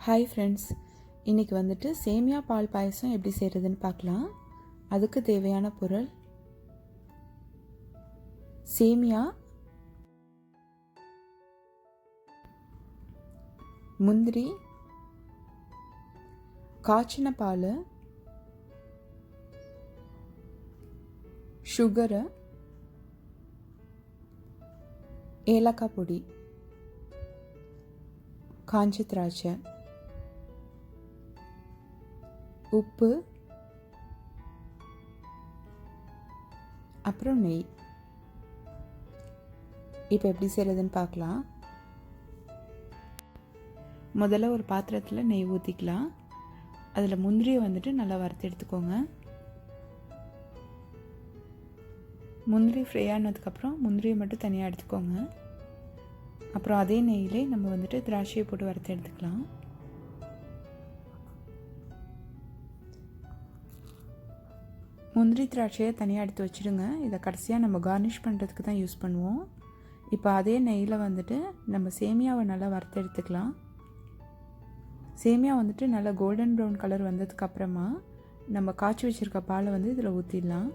Hi friends, இன்றைக்கி வந்துட்டு சேமியா பால் பாயசம் எப்படி செய்கிறதுன்னு பார்க்கலாம். அதுக்கு தேவையான பொருள்: சேமியா, முந்திரி, காய்ச்சின பால், சுகரு, ஏலக்காய் பொடி, காஞ்ச திராட்சை, உப்பு, அப்புறம் நெய். இப்போ எப்படி செய்கிறதுன்னு பார்க்கலாம். முதல்ல ஒரு பாத்திரத்தில் நெய் ஊற்றிக்கலாம். அதில் முந்திரியை வந்துட்டு நல்லா வறுத்து எடுத்துக்கோங்க. முந்திரி ஃப்ரை ஆனதுக்கப்புறம் முந்திரியை மட்டும் தனியாக எடுத்துக்கோங்க. அப்புறம் அதே நெய்யிலே நம்ம வந்துட்டு திராட்சையை போட்டு வறுத்து எடுத்துக்கலாம். முந்திரி திராட்சையை தனியாக எடுத்து வச்சுடுங்க. இதை கடைசியாக நம்ம கார்னிஷ் பண்ணுறதுக்கு தான் யூஸ் பண்ணுவோம். இப்போ அதே நெய்யில் வந்துட்டு நம்ம சேமியாவை நல்லா வறுத்து எடுத்துக்கலாம். சேமியா வந்துட்டு நல்லா கோல்டன் ப்ரௌன் கலர் வந்ததுக்கப்புறமா நம்ம காய்ச்சி வச்சுருக்க பாலை வந்து இதில் ஊற்றிடலாம்.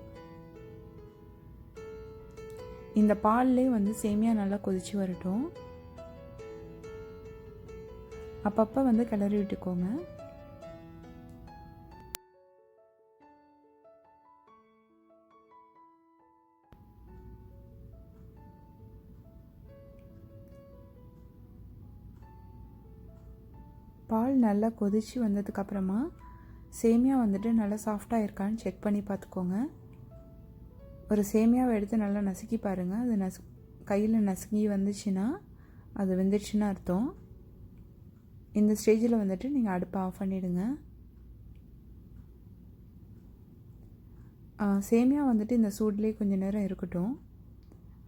இந்த பால்லே வந்து சேமியா நல்லா கொதித்து வரட்டும். அப்பப்போ வந்து கிளறி விட்டுக்கோங்க. பால் நல்லா கொதித்து வந்ததுக்கப்புறமா சேமியா வந்துட்டு நல்லா சாஃப்டாக இருக்கான்னு செக் பண்ணி பார்த்துக்கோங்க. ஒரு சேமியாவை எடுத்து நல்லா நசுக்கி பாருங்கள். அது கையில் நசுக்கி வந்துச்சுன்னா அது வெந்துடுச்சுன்னு அர்த்தம். இந்த ஸ்டேஜில் வந்துட்டு நீங்கள் அடுப்பை ஆஃப் பண்ணிவிடுங்க. சேமியா வந்துட்டு இந்த சூட்லேயே கொஞ்சம் நேரம் இருக்கட்டும்.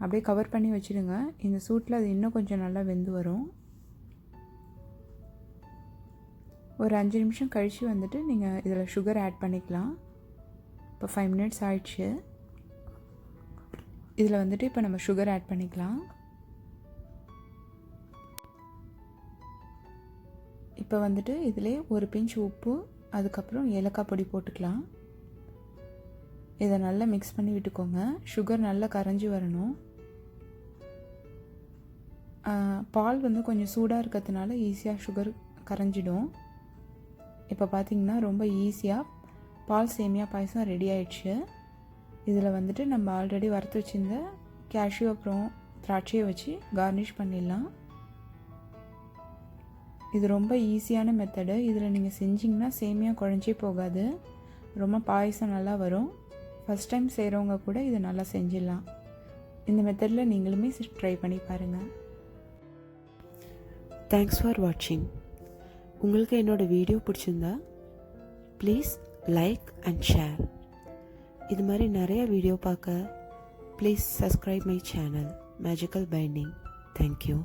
அப்படியே கவர் பண்ணி வச்சுடுங்க. இந்த சூட்டில் அது இன்னும் கொஞ்சம் நல்லா வெந்து வரும். ஒரு 5 நிமிஷம் கழித்து வந்துட்டு நீங்கள் இதில் சுகர் ஆட் பண்ணிக்கலாம். இப்போ 5 மினிட்ஸ் ஆயிடுச்சு. இதில் வந்துட்டு இப்போ நம்ம சுகர் ஆட் பண்ணிக்கலாம். இப்போ வந்துட்டு இதிலே ஒரு பிஞ்ச் உப்பு, அதுக்கப்புறம் ஏலக்காய் பொடி போட்டுக்கலாம். இதை நல்லா மிக்ஸ் பண்ணி விட்டுக்கோங்க. சுகர் நல்லா கரைஞ்சி வரணும். பால் வந்து கொஞ்சம் சூடாக இருக்கிறதுனால ஈஸியாக சுகர் கரைஞ்சிடும். இப்போ பார்த்திங்கன்னா ரொம்ப ஈஸியாக பால் சேமியா பாயசம் ரெடி ஆயிடுச்சு. இதில் வந்துட்டு நம்ம ஆல்ரெடி வறுத்து வச்சுருந்த கேஷ்யூ அப்புறம் திராட்சையை வச்சு கார்னிஷ் பண்ணிடலாம். இது ரொம்ப ஈஸியான மெத்தடு. இதில் நீங்கள் செஞ்சிங்கன்னா சேமியா குழஞ்சே போகாது. ரொம்ப பாயசம் நல்லா வரும். ஃபஸ்ட் டைம் செய்கிறவங்க கூட இதை நல்லா செஞ்சிடலாம். இந்த மெத்தடில் நீங்களுமே ட்ரை பண்ணி பாருங்கள். தேங்க்ஸ் ஃபார் வாட்சிங். உங்களுக்கு என்னோடய வீடியோ பிடிச்சிருந்தா ப்ளீஸ் லைக் அண்ட் ஷேர். இது மாதிரி நிறைய வீடியோ பார்க்க please subscribe my channel magical binding. Thank you.